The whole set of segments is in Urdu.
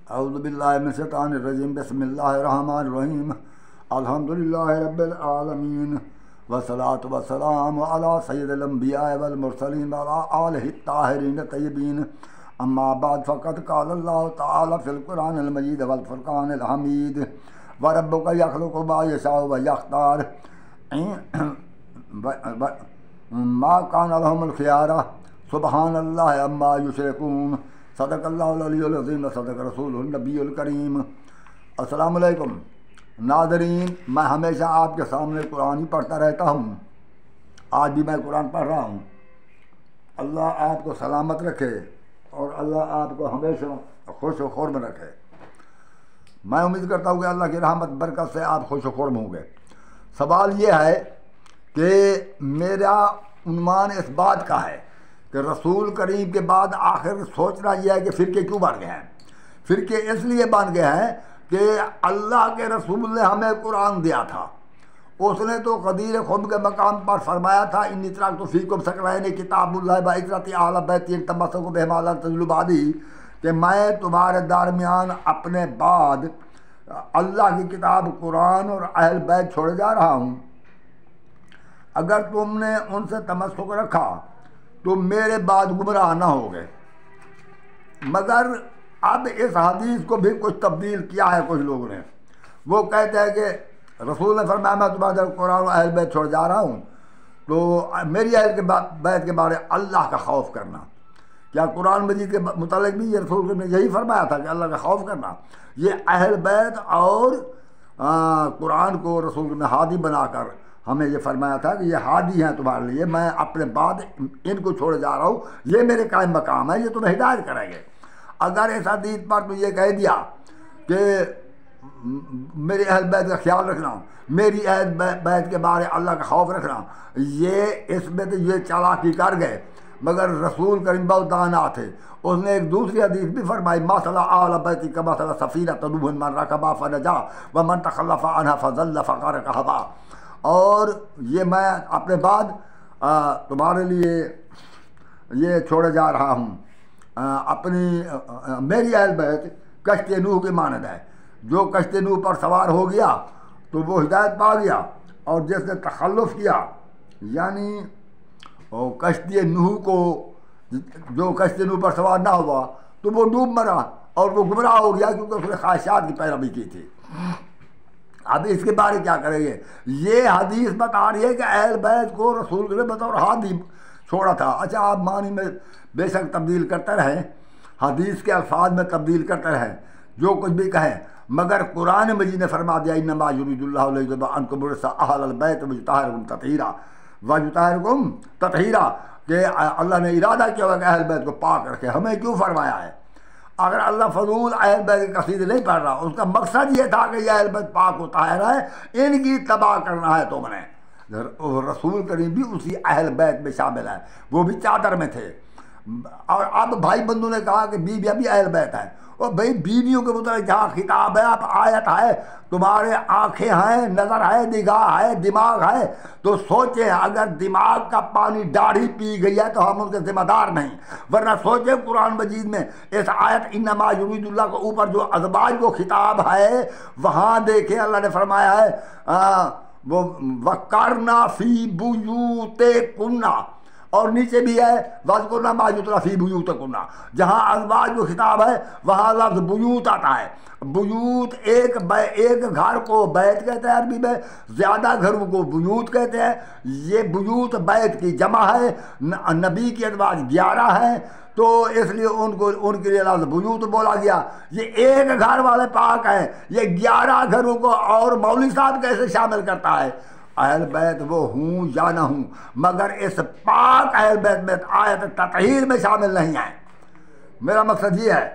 اعوذ باللہ من الشیطان الرجیم بسم اللہ الرحمن الرحیم الحمدللہ رب العالمین والصلاة والسلام علی سید الانبیاء والمرسلین وعلی آلہ الطاہرین الطیبین اما بعد فقد قال اللہ تعالی فی القرآن المجید والفرقان الحمید وربک یخلق ما یشاء ویختار ما کان لهم الخیارہ سبحان اللہ عما یشرکون صدق اللہ العلی العظیم صدق رسول النبی الکریم۔ السلام علیکم ناظرین، میں ہمیشہ آپ کے سامنے قرآن ہی پڑھتا رہتا ہوں، آج بھی میں قرآن پڑھ رہا ہوں۔ اللہ آپ کو سلامت رکھے اور اللہ آپ کو ہمیشہ خوش و خرم رکھے۔ میں امید کرتا ہوں کہ اللہ کی رحمت برکت سے آپ خوش و خرم ہوں گے۔ سوال یہ ہے کہ میرا عنوان اس بات کا ہے کہ رسول کریم کے بعد آخر سوچنا یہ ہے کہ فرقے کیوں بن گئے ہیں۔ فرقے اس لیے بن گئے ہیں کہ اللہ کے رسول نے ہمیں قرآن دیا تھا، اس نے تو غدیر خم کے مقام پر فرمایا تھا انی ترکت فیکم ثقلین کتاب اللہ و عترتی اہل بیتی تمسکوا بہما لن تضلوا بعدی، کہ میں تمہارے درمیان اپنے بعد اللہ کی کتاب قرآن اور اہل بیت چھوڑے جا رہا ہوں، اگر تم نے ان سے تمسک رکھا تو میرے بعد گمراہ نہ ہو گئے۔ مگر اب اس حدیث کو بھی کچھ تبدیل کیا ہے کچھ لوگوں نے۔ وہ کہتے ہیں کہ رسول نے فرمایا میں تمہارے قرآن و اہل بیت چھوڑ جا رہا ہوں تو میری اہل بیت کے بارے اللہ کا خوف کرنا۔ کیا قرآن مجید کے متعلق بھی یہ رسول نے یہی فرمایا تھا کہ اللہ کا خوف کرنا؟ یہ اہل بیت اور قرآن کو رسول نے ہادی بنا کر ہمیں یہ فرمایا تھا کہ یہ ہادی ہیں تمہارے لیے، میں اپنے بعد ان کو چھوڑے جا رہا ہوں، یہ میرے قائم مقام ہے، یہ تمہیں ہدایت کریں گے۔ اگر اس حدیث پر تو یہ کہہ دیا کہ میری اہل بیت کا خیال رکھنا، میری اہل بیت کے بارے اللہ کا خوف رکھنا، یہ اس میں تو یہ چالاکی کر گئے۔ مگر رسول کریم بہت دانا تھے، اس نے ایک دوسری حدیث بھی فرمائی مثل اہل بیتی کمثل سفینۃ نوح من رکبہا فنجا ومن تخلف عنہا فضل فغرق ہوا۔ اور یہ میں اپنے بعد تمہارے لیے یہ چھوڑے جا رہا ہوں، اپنی میری اہل بیت کشتی نوح کی مانند ہے، جو کشتی نوح پر سوار ہو گیا تو وہ ہدایت پا گیا، اور جس نے تخلف کیا یعنی کشتی نوح کو جو کشتی نوح پر سوار نہ ہوا تو وہ ڈوب مرا اور وہ گمراہ ہو گیا کیونکہ اس نے خواہشات کی پیروی کی تھی۔ اب اس کے بارے کیا کریں گے؟ یہ حدیث بتا رہی ہے کہ اہل بیت کو رسول نے بطور ہادی چھوڑا تھا۔ اچھا آپ معنی میں بے شک تبدیل کرتے رہیں، حدیث کے الفاظ میں تبدیل کرتے رہیں، جو کچھ بھی کہیں، مگر قرآن مجید نے فرما دیا انما یرید اللہ لیذھب عنکم الرجس اہل البیت ویطہرکم تطہیرا ویطہرکم تطہیرا، کہ اللہ نے ارادہ کیا ہوا کہ اہل بیت کو پاک رکھے۔ ہمیں کیوں فرمایا ہے؟ اگر اللہ فضول اہل بیت کے قصیدے نہیں پڑھ رہا، اس کا مقصد یہ تھا کہ یہ اہل بیت پاک و طاہر ہے، ان کی تباہ کرنا ہے تم نے۔ رسول کریم بھی اسی اہل بیت میں شامل ہے، وہ بھی چادر میں تھے۔ اور اب بھائی بندو نے کہا کہ بیویاں بھی اہل بیت ہیں، اور بھائی بیویوں کے متعلق جہاں خطاب ہے، اب آیت ہے، تمہارے آنکھیں ہیں، نظر ہے، نگاہ ہے، دماغ ہے، تو سوچیں اگر دماغ کا پانی داڑھی پی گئی ہے تو ہم ان کے ذمہ دار نہیں، ورنہ سوچیں قرآن مجید میں اس آیت انما یرید اللہ کے اوپر جو ازواج کو خطاب ہے، وہاں دیکھیں اللہ نے فرمایا ہے وہ وَقَرْنَ فِي بُيُوتِكُنَّ، اور نیچے بھی ہے وَاذْكُرْنَ مَا يُتْلَىٰ فِي بُيُوتِكُنَّ۔ جہاں ازواج کو خطاب ہے وہاں لفظ بیوت آتا ہے۔ بیوت ایک گھر کو بیت کہتے ہیں عربی میں، زیادہ گھروں کو بیوت کہتے ہیں۔ یہ بیوت بیت کی جمع ہے، نبی کی ازواج 11 ہیں تو اس لیے ان کے لیے لفظ بیوت بولا گیا۔ یہ ایک گھر والے پاک ہیں، یہ 11 گھروں کو اور مولوی صاحب کیسے شامل کرتا ہے؟ اہل بیت وہ ہوں یا نہ ہوں، مگر اس پاک اہل بیت میں آیت تطہیر میں شامل نہیں ہیں۔ میرا مقصد یہ ہے،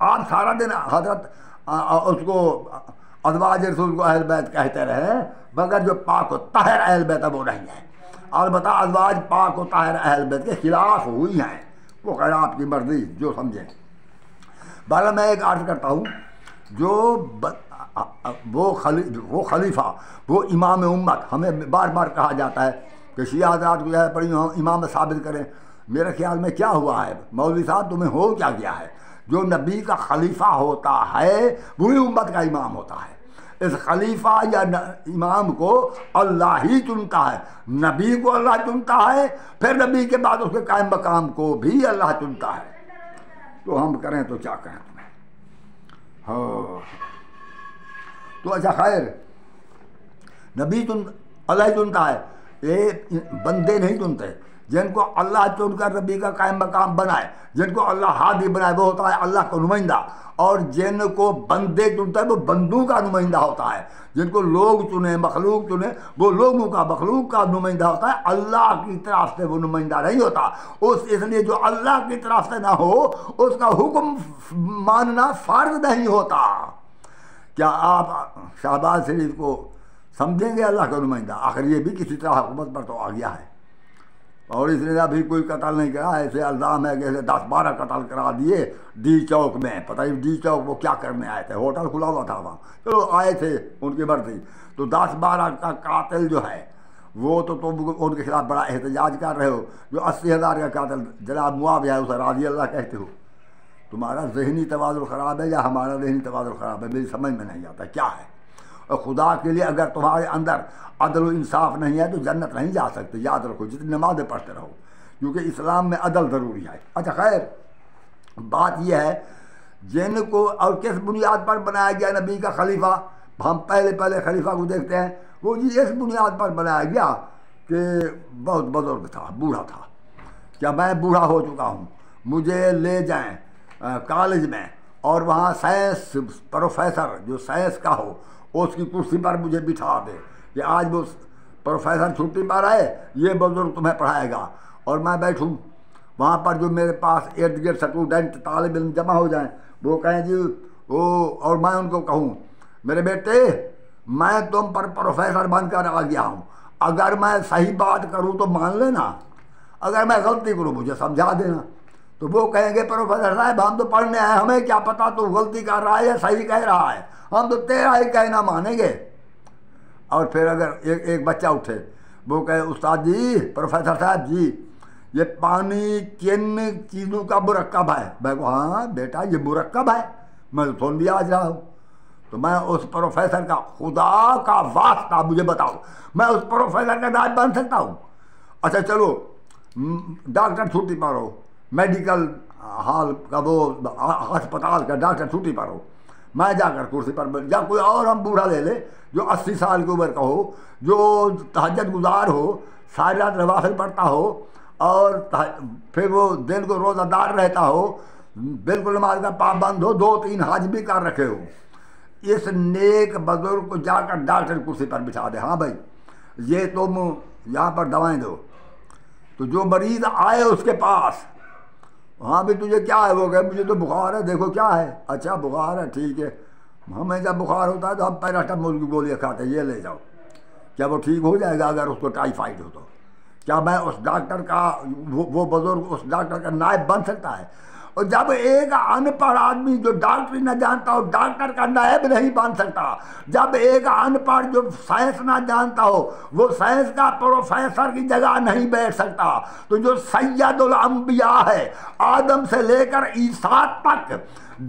آپ سارا دن حضرت اس کو ازواج رسول کو اہل بیت کہتے رہے، مگر جو پاک و طاہر اہل بیت ہے وہ نہیں ہے۔ البتہ ازواج پاک و طاہر اہل بیت کے خلاف ہوئی ہیں، وہ خیر آپ کی مرضی جو سمجھیں۔ بہرحال میں ایک عرض کرتا ہوں، جو وہ خلیفہ، وہ امام امت، ہمیں بار بار کہا جاتا ہے کہ شیعہ حضرات کو پڑھی امام ثابت کریں۔ میرے خیال میں کیا ہوا ہے مولوی صاحب، تمہیں ہو کیا گیا ہے جو نبی کا خلیفہ ہوتا ہے وہی امت کا امام ہوتا ہے۔ اس خلیفہ یا امام کو اللہ ہی چنتا ہے، نبی کو اللہ چنتا ہے، پھر نبی کے بعد اس کے قائم مقام کو بھی اللہ چنتا ہے۔ تو ہم کریں تو کیا کریں تمہیں؟ ہاں تو اچھا خیر، نبی اللہ چنتا ہے، یہ بندے نہیں چنتے۔ جن کو اللہ چن کر نبی کا قائم مقام بنائے، جن کو اللہ ہادی بنائے، وہ ہوتا ہے اللہ کا نمائندہ، اور جن کو بندے چنتا ہے وہ بندوں کا نمائندہ ہوتا ہے۔ جن کو لوگ چنے، مخلوق چنے، وہ لوگوں کا، مخلوق کا نمائندہ ہوتا ہے، اللہ کی طرف سے وہ نمائندہ نہیں ہوتا۔ اس لیے جو اللہ کی طرف سے نہ ہو اس کا حکم ماننا فرض نہیں ہوتا۔ کیا آپ شہباز شریف کو سمجھیں گے اللہ کا نمائندہ؟ آخر یہ بھی کسی طرح حکومت پر تو آ گیا ہے، اور اس نے ابھی کوئی قتل نہیں کرا۔ ایسے الزام ہے کہ ایسے 10-12 قتل کرا دیے ڈی چوک میں، پتہ نہیں ڈی چوک وہ کیا کرنے آئے تھے، ہوٹل کھلا ہوا تھا وہاں، چلو آئے تھے ان کی مرضی۔ تو 10-12 کا قاتل جو ہے وہ تو تم ان کے خلاف بڑا احتجاج کر رہے ہو۔ جو 80,000 کا قاتل جناب معاویہ ہے اسے رضی اللہ کہتے ہو۔ تمہارا ذہنی توازن خراب ہے یا ہمارا ذہنی توازن خراب ہے؟ میری سمجھ میں نہیں آتا کیا ہے۔ اور خدا کے لیے اگر تمہارے اندر عدل و انصاف نہیں ہے تو جنت نہیں جا سکتے، یاد رکھو، جتنی نمازیں پڑھتے رہو، کیونکہ اسلام میں عدل ضروری ہے۔ اچھا خیر، بات یہ ہے جن کو اور کس بنیاد پر بنایا گیا نبی کا خلیفہ؟ ہم پہلے خلیفہ کو دیکھتے ہیں، وہ جی اس بنیاد پر بنایا گیا کہ بہت بزرگ تھا، بوڑھا تھا۔ کیا میں بوڑھا ہو چکا ہوں، مجھے لے جائیں کالج میں اور وہاں سائنس پروفیسر جو سائنس کا ہو اس کی کرسی پر مجھے بٹھا دے کہ آج وہ پروفیسر چھٹی پر آئے، یہ بزرگ تمہیں پڑھائے گا، اور میں بیٹھوں وہاں پر، جو میرے پاس ارد گرد اسٹوڈنٹ طالب علم جمع ہو جائیں، وہ کہیں جی وہ، اور میں ان کو کہوں میرے بیٹے میں تم پر پروفیسر بن کر آ گیا ہوں، اگر میں صحیح بات کروں تو مان لینا، اگر میں غلطی کروں مجھے سمجھا دینا۔ تو وہ کہیں گے پروفیسر صاحب ہم تو پڑھنے آئے، ہمیں کیا پتہ تو غلطی کر رہا ہے یا صحیح کہہ رہا ہے، ہم تو تیرا ہی کہنا مانیں گے۔ اور پھر اگر ایک بچہ اٹھے وہ کہے استاد جی، پروفیسر صاحب جی، یہ پانی کن چیزوں کا مرکب ہے؟ میں کہوں ہاں بیٹا یہ مرکب ہے، میں تو سن بھی آج رہا ہوں۔ تو میں اس پروفیسر کا، خدا کا واسطہ مجھے بتاؤ، میں اس پروفیسر کا نائب بن سکتا ہوں؟ اچھا چلو ڈاکٹر چھٹی پر ہو، میڈیکل ہال کا وہ ہسپتال کا ڈاکٹر چھٹی پر ہو، میں جا کر کرسی پر بیٹھ، یا کوئی اور ہم بوڑھا لے لے جو 80 سال کی عمر کا ہو، جو تہجد گزار ہو، ساری رات نوافل پڑھتا ہو، اور پھر وہ دن کو روزہ دار رہتا ہو، بالکل نماز کا پابند ہو، 2-3 حج بھی کر رکھے ہو، اس نیک بزرگ کو جا کر ڈاکٹر کرسی پر بٹھا دے، ہاں بھائی یہ تم یہاں پر دوائیں دو، تو جو مریض آئے اس کے پاس، ہاں بھی تجھے کیا ہے؟ وہ کہے مجھے تو بخار ہے، دیکھو کیا ہے، اچھا بخار ہے ٹھیک ہے، ہمیں جب بخار ہوتا ہے تو ہم پیراسٹامول کی گولیاں کھاتے ہیں، یہ لے جاؤ، کیا وہ ٹھیک ہو جائے گا اگر اس کو ٹائیفائڈ ہو تو؟ کیا میں اس ڈاکٹر کا، وہ بزرگ اس ڈاکٹر کا نائب بن سکتا ہے؟ اور جب ایک ان پڑھ آدمی جو ڈاکٹری نہ جانتا ہو ڈاکٹر کا نائب نہیں بن سکتا، جب ایک ان پڑھ جو سائنس نہ جانتا ہو وہ سائنس کا پروفیسر کی جگہ نہیں بیٹھ سکتا، تو جو سید الانبیاء ہے آدم سے لے کر عیسیٰ تک،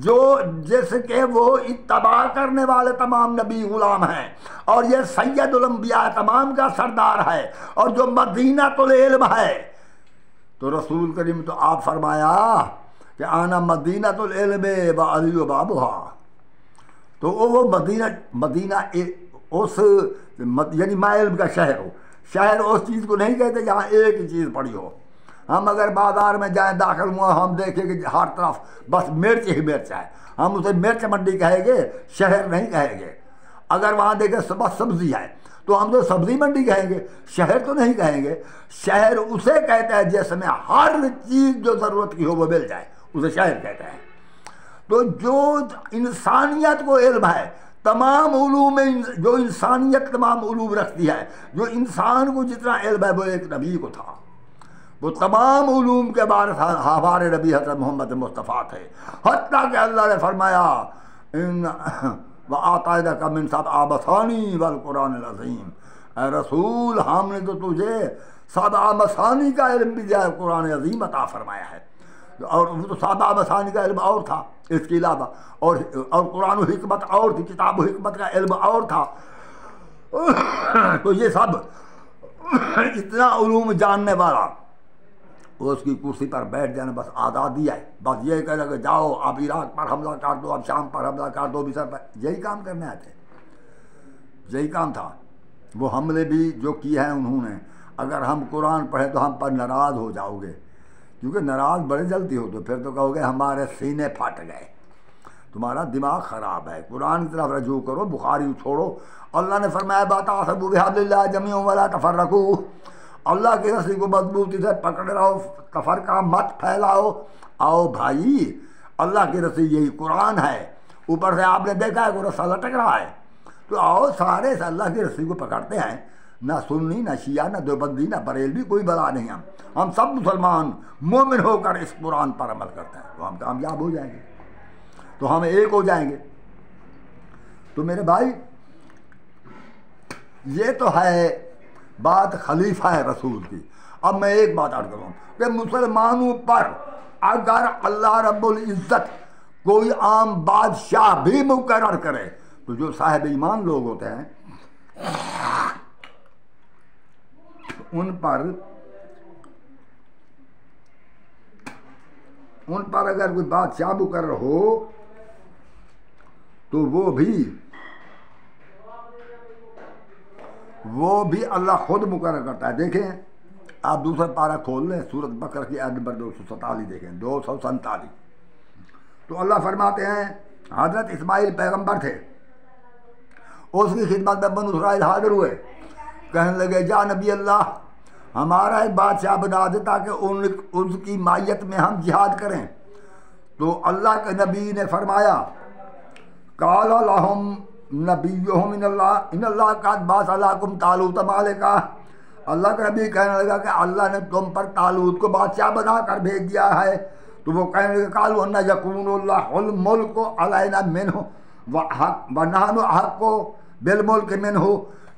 جو جس کے وہ اتباع کرنے والے تمام نبی غلام ہیں، اور یہ سید الانبیاء تمام کا سردار ہے، اور جو مدینہ العلم ہے، تو رسول کریم تو آپ فرمایا کہ آنا مدینہ العلم و علی و بابھا، تو وہ مدینہ اس یعنی میں علم کا شہر ہو، شہر اس چیز کو نہیں کہتے جہاں ایک ہی چیز پڑی ہو۔ ہم اگر بازار میں جائیں داخل ہوا ہم دیکھیں کہ ہر طرف بس مرچ ہی مرچ ہے، ہم اسے مرچ منڈی کہیں گے، شہر نہیں کہیں گے۔ اگر وہاں دیکھیں بس سبزی ہے تو ہم تو سبزی منڈی کہیں گے، شہر تو نہیں کہیں گے۔ شہر اسے کہتا ہے جس میں ہر چیز جو ضرورت کی ہو وہ مل جائے، اسے شہر کہتا ہے۔ تو جو انسانیت کو علم ہے، تمام علوم میں جو انسانیت تمام علوم رکھتی ہے، جو انسان کو جتنا علم ہے وہ ایک نبی کو تھا، وہ تمام علوم کے بارے ہمارے نبی حضرت محمد مصطفیٰ تھے، حتیٰ کہ اللہ نے فرمایا وَآتَيْنَاكَ مِن سَبْعِ مَثَانِي وَالْقُرْآنِ الْعَظِيمِ، اے رسول ہم نے تو تجھے 7 مثانی کا علم بھی دیا ہے، قرآن عظیم عطا فرمایا ہے۔ اور وہ تو سادہ مسانی کا علم اور تھا اس کے علاوہ، اور قرآن و حکمت اور تھی، کتاب و حکمت کا علم اور تھا. تو یہ سب اتنا علوم جاننے والا وہ اس کی کرسی پر بیٹھ جانا بس آزادی ہے. بس یہ کہہ کہ جاؤ اب عراق پر حملہ کر دو، اب شام پر حملہ کر دو، مصر پر، یہی کام کرنے آئے تھے، یہی کام تھا. وہ حملے بھی جو کیے ہیں انہوں نے. اگر ہم قرآن پڑھیں تو ہم پر ناراض ہو جاؤ گے، کیونکہ ناراض بڑے جلدی ہو تو پھر تو کہو گے ہمارے سینے پھٹ گئے، تمہارا دماغ خراب ہے. قرآن کی طرف رجوع کرو، بخاری چھوڑو. اللہ نے فرمایا بَاعْتَصِمُوا بِحَبْلِ اللَّهِ جَمِيعًا وَلَا تَفَرَّقُوا، اللہ کی رسی کو مضبوطی سے پکڑ رہو، تفرقہ مت پھیلاؤ. آؤ بھائی، اللہ کی رسی یہی قرآن ہے. اوپر سے آپ نے دیکھا ہے کہ رسا لٹک رہا ہے، تو آؤ سارے سے اللہ کی رسی کو پکڑتے ہیں. نہ سنی، نہ شیعہ، نہ دیوبندی، نہ بریلوی، کوئی بلا نہیں. ہم سب مسلمان مومن ہو کر اس قرآن پر عمل کرتے ہیں تو ہم کامیاب ہو جائیں گے، تو ہم ایک ہو جائیں گے. تو میرے بھائی، یہ تو ہے بات خلیفہ رسول کی. اب میں ایک بات عرض کروں کہ مسلمانوں پر اگر اللہ رب العزت کوئی عام بادشاہ بھی مقرر کرے تو جو صاحب ایمان لوگ ہوتے ہیں ان پر اگر کوئی بادشاہ مقرر ہو تو وہ بھی اللہ خود مقرر کرتا ہے. دیکھیں آپ دوسرا پارہ کھول لیں، سورۃ بقرہ کی آیت نمبر 247 دیکھیں، 247. تو اللہ فرماتے ہیں حضرت اسماعیل پیغمبر تھے، اس کی خدمت میں بنو اسرائیل حاضر ہوئے، کہنے لگے جا نبی اللہ ہمارا ایک بادشاہ بنا دے تاکہ ان کی مائیت میں ہم جہاد کریں. تو اللہ کے نبی نے فرمایا قال لهم نبیہم ان اللہ قد بعث لکم طالوت ملکا. اللہ کا نبی کہنے لگا کہ اللہ نے تم پر طالوت کو بادشاہ بنا کر بھیج دیا ہے. تو وہ کہنے لگے قالوا ان یکون اللہ الملک علینا منہ ونحن احق بالملک منہ،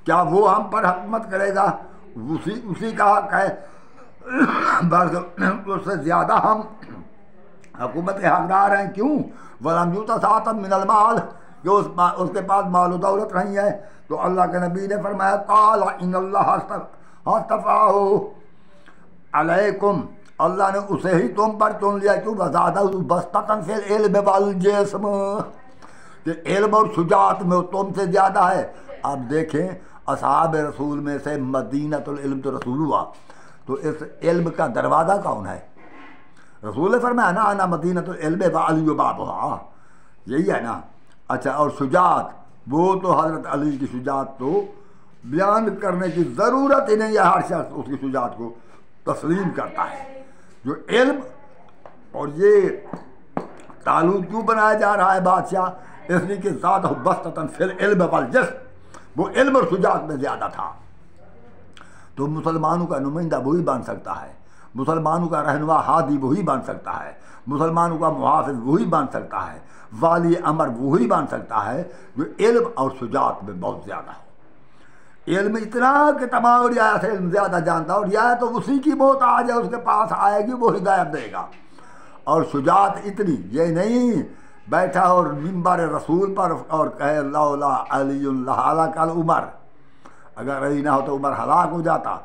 کیا وہ ہم پر حکومت کرے گا؟ اسی کا حق ہے، بلکہ اس سے زیادہ ہم حکومت کے حقدار ہیں. کیوں؟ وَلَمْ يُؤْتَ سَعَةً مِّنَ الْمَالِ، کہ اس کے پاس مال و دولت نہیں ہے. تو اللہ کے نبی نے فرمایا قال ان اللہ اصطفاہ علیکم، اللہ نے اسے ہی تم پر چن لیا. کیوں؟ وزادہ بسطۃ فی العلم والجسم، کہ علم اور شجاعت میں تم سے زیادہ ہے. اب دیکھیں اصحاب رسول میں سے مدینۃ العلم تو رسول ہوا، تو اس علم کا دروازہ کون ہے؟ رسول نے فرمایا نا انا مدینۃ العلم وعلی بابھا، یہی ہے نا. اچھا، اور شجاعت، وہ تو حضرت علی کی شجاعت تو بیان کرنے کی ضرورت ہی نہیں ہے، ہر شخص اس کی شجاعت کو تسلیم کرتا ہے. جو علم، اور یہ طالوت کیوں بنایا جا رہا ہے بادشاہ؟ اس لیے کہ زادہ بسطۃ فی العلم والجسم، وہ علم اور شجاعت میں زیادہ تھا. تو مسلمانوں کا نمائندہ وہی بن سکتا ہے، مسلمانوں کا رہنما ہادی وہی بن سکتا ہے، مسلمانوں کا محافظ وہی بن سکتا ہے، والی امر وہی بن سکتا ہے جو علم اور شجاعت میں بہت زیادہ ہو. علم اتنا کہ تمام رعایا سے علم زیادہ جانتا، اور رعایا تو اسی کی محتاج ہے، اس کے پاس آئے گی وہ ہدایت دے گا. اور شجاعت اتنی، یہ نہیں بیٹھا اور منبر رسول پر اور کہے لولا علی لہلک عمر، اگر علی نہ ہو تو عمر ہلاک ہو جاتا.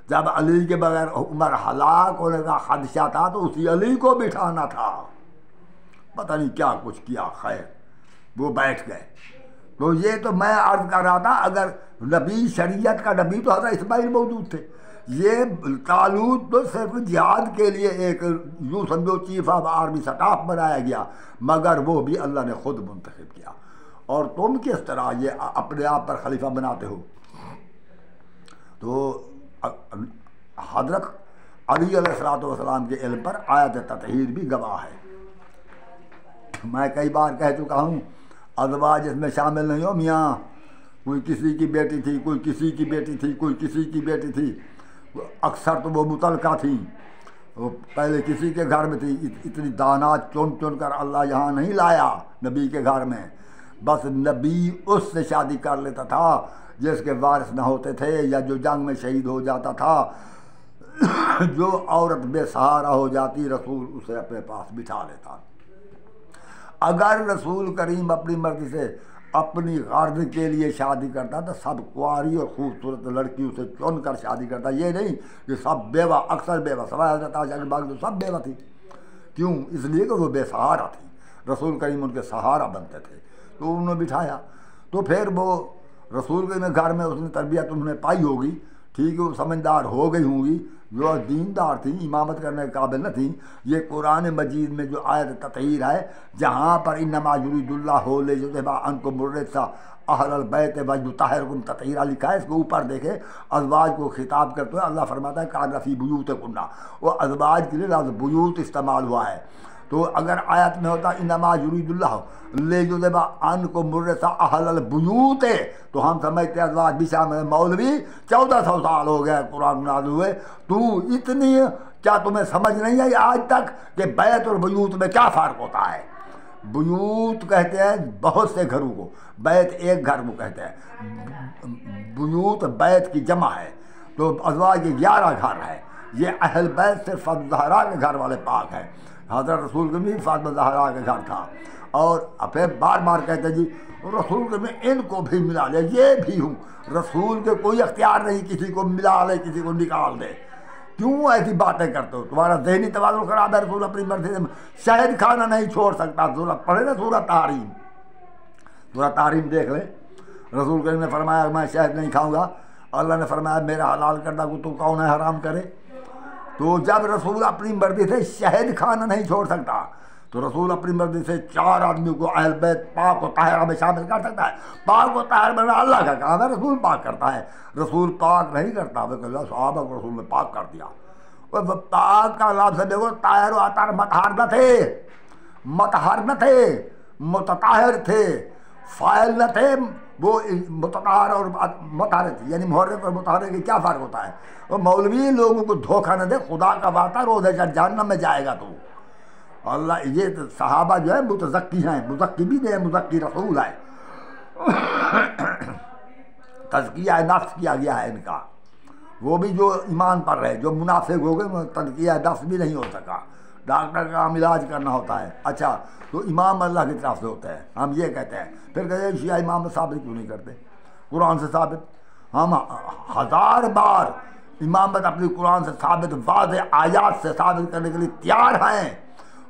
جب علی کے بغیر عمر ہلاک ہونے کا خدشہ تھا تو اسی علی کو بٹھانا تھا. پتہ نہیں کیا کچھ کیا، خیر وہ بیٹھ گئے. تو یہ تو میں عرض کر رہا تھا، اگر نبی شریعت کا نبی تو حضرت اسماعیل موجود تھے. یہ طالوت تو صرف جہاد کے لیے ایک یوں سمجھو چیف آف آرمی سٹاف بنایا گیا، مگر وہ بھی اللہ نے خود منتخب کیا. اور تم کس طرح یہ اپنے آپ پر خلیفہ بناتے ہو؟ تو حضرت علی علیہ السلام کے علم پر آیت تطہیر بھی گواہ ہے. میں کئی بار کہہ چکا ہوں ازواج اس میں شامل نہیں ہو. میاں کوئی کسی کی بیٹی تھی، کوئی کسی کی بیٹی تھی، کوئی کسی کی بیٹی تھی، اکثر تو وہ متعلقہ تھیں، وہ پہلے کسی کے گھر میں تھی. اتنی دانات چن چن کر اللہ یہاں نہیں لایا نبی کے گھر میں. بس نبی اس سے شادی کر لیتا تھا جس کے وارث نہ ہوتے تھے یا جو جنگ میں شہید ہو جاتا تھا. جو عورت بے سہارا ہو جاتی رسول اسے اپنے پاس بٹھا لیتا۔ اگر رسول کریم اپنی مرضی سے اپنی غرض کے لیے شادی کرتا تو سب کنواری اور خوبصورت لڑکیوں سے چن کر شادی کرتا، یہ نہیں کہ سب بیوہ، اکثر بیوہ، سوائے حضرت عائشہ کے باقی تو سب بیوہ تھی۔ کیوں؟ اس لیے کہ وہ بے سہارا تھی، رسول کریم ان کے سہارا بنتے تھے، تو انہوں نے بٹھایا۔ تو پھر وہ رسول کے گھر میں اس نے تربیت انہوں نے پائی ہوگی، ٹھیک ہے، وہ سمجھدار ہو گئی ہوں گی، جو دیندار تھیں، امامت کرنے کے قابل نہ تھیں۔ یہ قرآن مجید میں جو آیت تطہیر ہے، جہاں پر انما یرید اللہ لیذھب عنکم الرجس اہل البیت ویطہرکم تطہیرا لکھا ہے، اس کے اوپر دیکھیں ازواج کو خطاب کرتے ہوئے اللہ فرماتا ہے کان فی بیوتکن، وہ ازواج کے لیے لفظ بیوت استعمال ہوا ہے۔ تو اگر آیت میں ہوتا انما یرید اللہ لیذھب عنکم الرجس اہل البیوت، تو ہم سمجھتے ازواج بھی شامل۔ مولوی 1400 سال ہو گئے قرآن نازل ہوئے، تو اتنی کیا تمہیں سمجھ نہیں آئی آج تک کہ بیت اور بیوت میں کیا فرق ہوتا ہے؟ بیوت کہتے ہیں بہت سے گھروں کو، بیت ایک گھر کو کہتے ہیں، بیوت بیت کی جمع ہے، تو ازواج کے 11 گھر ہے۔ یہ اہل بیت صرف فاطمہ زہرا کے گھر والے پاک ہیں، حضرت رسول کے بھی فاطمہ زہرا کے گھر تھا۔ اور پھر بار بار کہتے جی رسول کے میں ان کو بھی ملا لے، یہ بھی ہوں، رسول کے کوئی اختیار نہیں کسی کو ملا لے کسی کو نکال دے۔ کیوں ایسی باتیں کرتے ہو؟ تمہارا ذہنی توازن خراب ہے۔ رسول اپنی مرضی سے شہد کھانا نہیں چھوڑ سکتا۔ سورت پڑھے نا، سورت تحریم، سورت تحریم دیکھ لیں، رسول کریم نے فرمایا میں شہد نہیں کھاؤں گا، اللہ نے فرمایا میرا حلال کردہ کو تو کون ہے حرام کرے؟ تو جب رسول اپنی مرضی سے شہد کھانا نہیں چھوڑ سکتا، تو رسول اپنی مرضی سے 4 آدمیوں کو اہل بیت پاک و طاہرہ میں شامل کر سکتا ہے۔ پاک و طاہر بننا اللہ کا کام ہے، رسول پاک کرتا ہے، رسول پاک نہیں کرتا۔ وہ کہ صحابہ کو رسول نے پاک کر دیا۔ وہ پاک کا لفظ سے دیکھو، طاہر و اطہر مطہر نہ تھے، مطہر نہ تھے، متطہر تھے، فاعل نہ تھے، وہ متطہر اور مطہر تھے، یعنی محرک اور مطہر کے کیا فرق ہوتا ہے؟ وہ مولوی لوگوں کو دھوکہ نہ دے، خدا کا وعدہ روزہ جہنم میں جائے گا تو اللہ۔ یہ صحابہ جو ہے متزکی ہیں، مزکی بھی نہیں ہے، مزکی رسول ہے، تزکیہ نفس کیا گیا ہے ان کا۔ وہ بھی جو ایمان پر رہے، جو منافق ہو گئے تزکیہ نفس بھی نہیں ہو سکا، ڈاکٹر کا کام علاج کرنا ہوتا ہے۔ اچھا، تو امام اللہ کی طرف سے ہوتا ہے، ہم یہ کہتے ہیں۔ پھر کہتے ہیں شیعہ امام ثابت کیوں نہیں کرتے؟ قرآن سے ثابت، ہم 1000 بار امامت اپنی قرآن سے ثابت، واضح آیات سے ثابت کرنے کے لیے تیار ہیں۔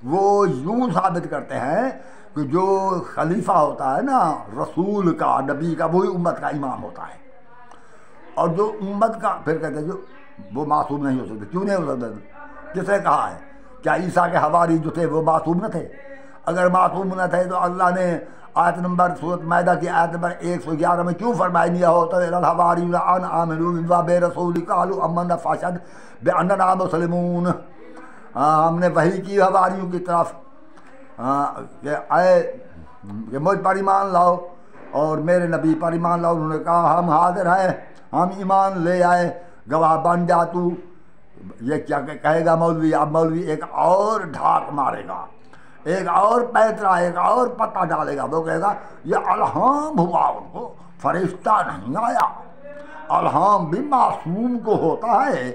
وہ یوں ثابت کرتے ہیں کہ جو خلیفہ ہوتا ہے نا رسول کا، نبی کا، وہی امت کا امام ہوتا ہے، اور جو امت کا، پھر کہتے ہیں جو وہ معصوم نہیں ہو سکتے۔ کیوں نہیں ہو سکتے؟ کس نے کہا ہے؟ کیا عیسیٰ کے حواری جو تھے وہ معصوم نہ تھے؟ اگر معصوم نہ تھے تو اللہ نے آیت نمبر سورۃ مائدہ کی آیت نمبر 111 میں کیوں فرمائی نہیں ہو تو الحواریون ان آمنوا برسول قالوا آمنا فاشهد باننا مسلمون؟ ہم نے وحی کی حواریوں کی طرف کہ مجھ پر ایمان لاؤ اور میرے نبی پر ایمان لاؤ۔ انہوں نے کہا ہم حاضر ہیں، ہم ایمان لے آئے، گواہ بن جا تو۔ یہ کیا کہے گا مولوی؟ اب مولوی ایک اور ڈھاک مارے گا، ایک اور پیترا، ایک اور پتہ ڈالے گا۔ وہ کہے گا یہ الہام ہوا، ان کو فرشتہ نہیں آیا۔ الہام بھی معصوم کو ہوتا ہے،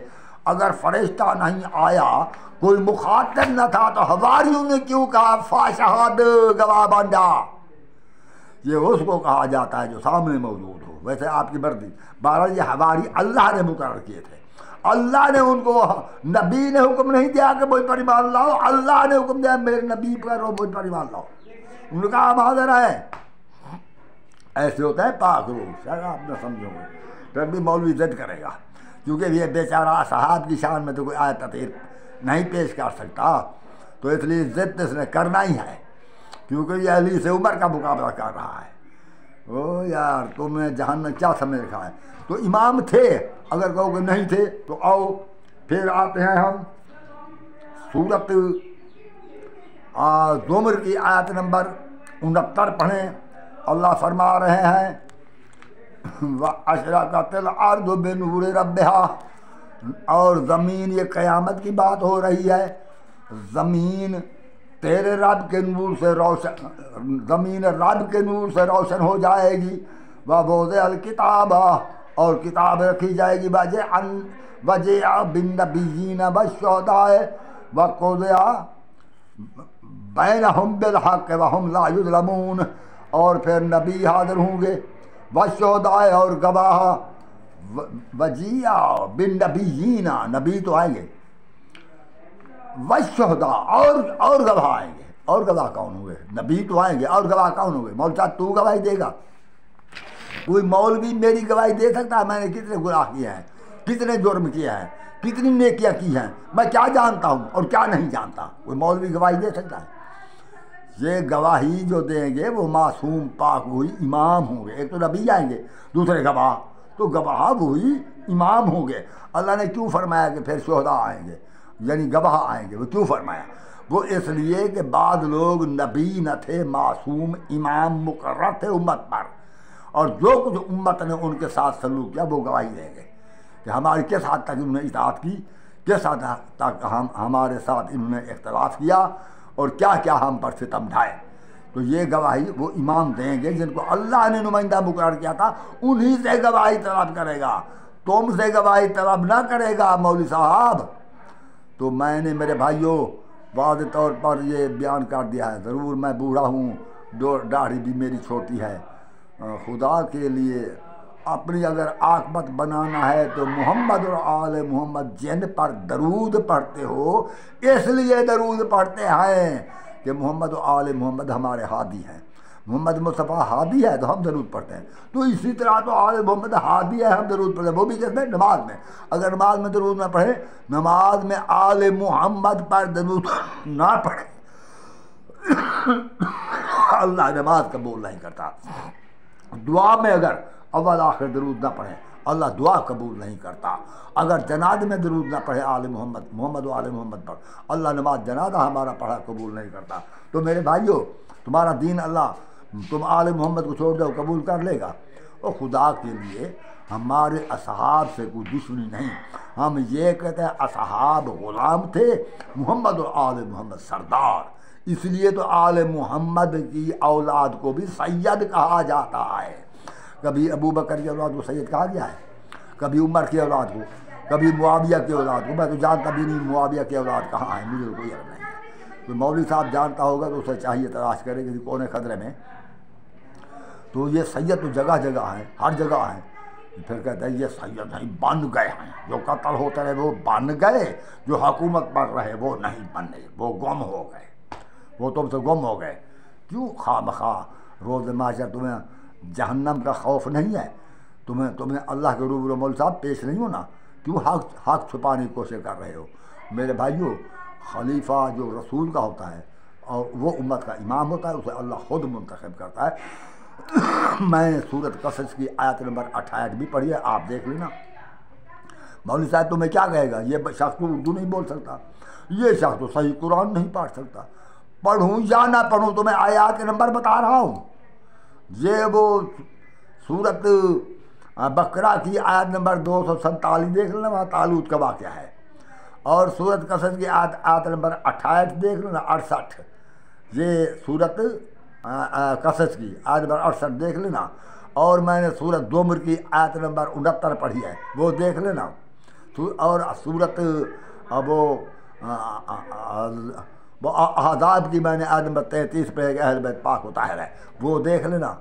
اگر فرشتہ نہیں آیا، کوئی مخاطب نہ تھا، تو حواریوں نے کیوں کہا فاشہد، گواہ بن جا؟ یہ اس کو کہا جاتا ہے جو سامنے موجود ہو۔ ویسے آپ کی مرضی، بہرحال یہ حواری اللہ نے مقرر کیے تھے، اللہ نے ان کو، نبی نے حکم نہیں دیا کہ مجھ پر ایمان لاؤ، اللہ نے حکم دیا میرے نبی پر اور مجھ پر ایمان لاؤ۔ انہوں نے کہا ہم حاضر ہیں۔ ایسے ہوتا ہے پاک روح، شاید آپ نہ سمجھو گے، پھر بھی مولوی ضد کرے گا، کیونکہ یہ بیچارہ صحاب کی شان میں تو کوئی آیت تطہیر نہیں پیش کر سکتا، تو اس لیے ضد اس نے کرنا ہی ہے، کیونکہ یہ علی سے عمر کا مقابلہ کر رہا ہے۔ او یار، تم نے جہنم کیا سمجھ رکھا ہے؟ تو امام تھے، اگر کہو کہ نہیں تھے تو آؤ پھر آتے ہیں ہم سورت زمر کی آیت نمبر 69 پڑھیں۔ اللہ فرما رہے ہیں وَأَشْرَقَتِ الْأَرْضُ بِنُورِ رَبِّهَا، اور زمین، یہ قیامت کی بات ہو رہی ہے، زمین تیرے رب کے نور سے روشن، زمین رب کے نور سے روشن ہو جائے گی۔ وَوَضِعَ الْكِتَابَ، اور کتاب رکھی جائے گی، وجیع بالنبیین والشہداء وقضی بینہم بالحق وہم لا یظلمون، اور پھر نبی حاضر ہوں گے، والشہداء اور گواہ، وجیع بالنبیین نبی تو آئیں گے، والشہداء اور گواہ آئیں گے۔ اور گواہ کون ہوں گے؟ نبی تو آئیں گے، اور گواہ کون ہوں گے؟ مولوی صاحب تو گواہی دے گا؟ کوئی مولوی میری گواہی دے سکتا ہے میں نے کتنے گناہ کیے ہیں، کتنے جرم کیے ہیں، کتنی نیکیاں کی ہیں، میں کیا جانتا ہوں اور کیا نہیں جانتا؟ کوئی مولوی گواہی دے سکتا ہے؟ یہ گواہی جو دیں گے وہ معصوم پاک ہوئی امام ہوں گے۔ ایک تو نبی آئیں گے، دوسرے گواہ، تو گواہ وہی امام ہوں گے۔ اللہ نے کیوں فرمایا کہ پھر شہداء آئیں گے، یعنی گواہ آئیں گے؟ وہ کیوں فرمایا؟ وہ اس لیے کہ بعض لوگ نبی نہ تھے، معصوم امام مقرر تھے امت پر، اور جو کچھ امت نے ان کے ساتھ سلوک کیا وہ گواہی دیں گے کہ ہماری کس حد تک انہوں نے اطاعت کی، کس حد تک ہمارے ساتھ انہوں نے اختلاف کیا، اور کیا کیا ہم پر ستم ڈھائے۔ تو یہ گواہی وہ امام دیں گے جن کو اللہ نے نمائندہ مقرر کیا تھا، انہی سے گواہی طلب کرے گا، تم سے گواہی طلب نہ کرے گا مولوی صاحب۔ تو میں نے میرے بھائیوں واضح طور پر یہ بیان کر دیا ہے، ضرور میں بوڑھا ہوں، داڑھی بھی میری چھوٹی ہے، خدا کے لیے اپنی اگر عاقبت بنانا ہے تو محمد اور آل محمد جن پر درود پڑھتے ہو، اس لیے درود پڑھتے ہیں کہ محمد و آل محمد ہمارے ہادی ہیں، محمد مصطفیٰ ہادی ہے تو ہم درود پڑھتے ہیں، تو اسی طرح تو آل محمد ہادی ہے، ہم درود پڑھتے ہیں، وہ بھی کس میں؟ نماز میں۔ اگر نماز میں درود نہ پڑھیں، نماز میں آل محمد پر درود نہ پڑھیں، اللہ نماز قبول نہیں کرتا۔ دعا میں اگر اول آخر درود نہ پڑھیں، اللہ دعا قبول نہیں کرتا۔ اگر جنازے میں درود نہ پڑھے آل محمد، محمد و آل محمد پر، اللہ نماز جنازہ ہمارا پڑھا قبول نہیں کرتا۔ تو میرے بھائیوں، تمہارا دین اللہ، تم آل محمد کو چھوڑ دو، قبول کر لے گا؟ اور خدا کے لیے ہمارے اصحاب سے کوئی دشمنی نہیں، ہم یہ کہتے ہیں اصحاب غلام تھے، محمد و آل محمد سردار، اس لیے تو آل محمد کی اولاد کو بھی سید کہا جاتا ہے۔ کبھی ابو بکر کی اولاد کو سید کہا گیا ہے، کبھی عمر کی اولاد کو، کبھی معاویہ کی اولاد کو، میں تو جانتا بھی نہیں معاویہ کی اولاد کہاں ہے، مجھے کوئی علم نہیں ہے۔ کوئی مولوی صاحب جانتا ہوگا تو اسے چاہیے تلاش کرے کسی کونے خدرے میں۔ تو یہ سید تو جگہ جگہ ہیں، ہر جگہ ہیں، پھر کہتے ہیں یہ سید نہیں، بن گئے ہیں، جو قتل ہوتے رہے وہ بن گئے، جو حکومت پر رہے وہ نہیں بنے، وہ گم ہو گئے، وہ تم سے گم ہو گئے۔ کیوں خواہ مخواہ روز محشر تمہیں جہنم کا خوف نہیں ہے؟ تمہیں اللہ کے روبرو مولوی صاحب پیش نہیں ہونا؟ کیوں حق چھپانے کی کوشش کر رہے ہو؟ میرے بھائیوں، خلیفہ جو رسول کا ہوتا ہے اور وہ امت کا امام ہوتا ہے، اسے اللہ خود منتخب کرتا ہے۔ میں نے سورۃ قصص کی آیت نمبر 68 بھی پڑھی ہے، آپ دیکھ لینا۔ مولوی صاحب تمہیں کیا کہے گا؟ یہ شخص تو اردو نہیں بول سکتا، یہ شخص تو صحیح قرآن نہیں پڑھ سکتا۔ پڑھوں یا نہ پڑھوں تو میں آیات کے نمبر بتا رہا ہوں۔ یہ وہ سورۃ بقرہ کی آیت نمبر 247 دیکھ لینا، وہاں طالوت کا واقعہ ہے، اور سورۃ قصص کی آیت نمبر 68 دیکھ لینا، 68، یہ سورۃ قصص کی آیت نمبر 68 دیکھ لینا، اور میں نے سورۃ زمر کی آیت نمبر 69 پڑھی ہے، وہ دیکھ لینا، اور سورۃ وہ احزاب کی میں نے آیت نمبر 33 پہ اہل بیت پاک و طاہر ہے، وہ دیکھ لینا۔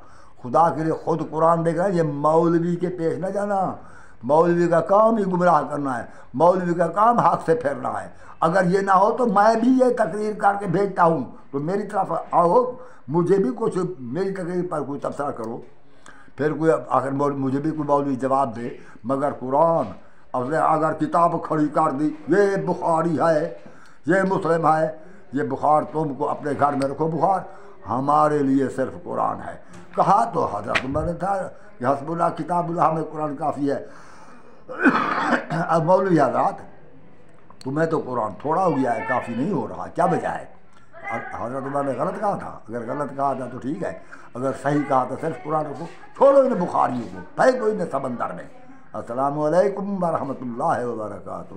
خدا کے لیے خود قرآن دیکھ رہا ہے، یہ مولوی کے پیش نہ جانا۔ مولوی کا کام ہی گمراہ کرنا ہے، مولوی کا کام حق سے پھیرنا ہے۔ اگر یہ نہ ہو تو میں بھی یہ تقریر کر کے بھیجتا ہوں، تو میری طرف آؤ، مجھے بھی کچھ میری تقریر پر کوئی تبصرہ کرو، پھر کوئی آخر مجھے بھی کوئی مولوی جواب دے۔ مگر قرآن اگر کتاب کھڑی کر دی، یہ بخاری ہے، یہ مسلم ہے، یہ بخار تم کو اپنے گھر میں رکھو، بخار ہمارے لیے صرف قرآن ہے۔ کہا تو حضرت عمر نے تھا کہ حسب اللہ کتاب اللہ میں قرآن کافی ہے۔ اب مولوی حضرات، تمہیں تو قرآن تھوڑا ہو گیا ہے، کافی نہیں ہو رہا، کیا وجہ ہے؟ حضرت عمر نے غلط کہا تھا؟ اگر غلط کہا تھا تو ٹھیک ہے، اگر صحیح کہا تو صرف قرآن رکھو، چھوڑو انہیں بخاریوں کو، پھینکو انہیں سمندر میں۔ السلام علیکم ورحمۃ اللہ وبرکاتہ۔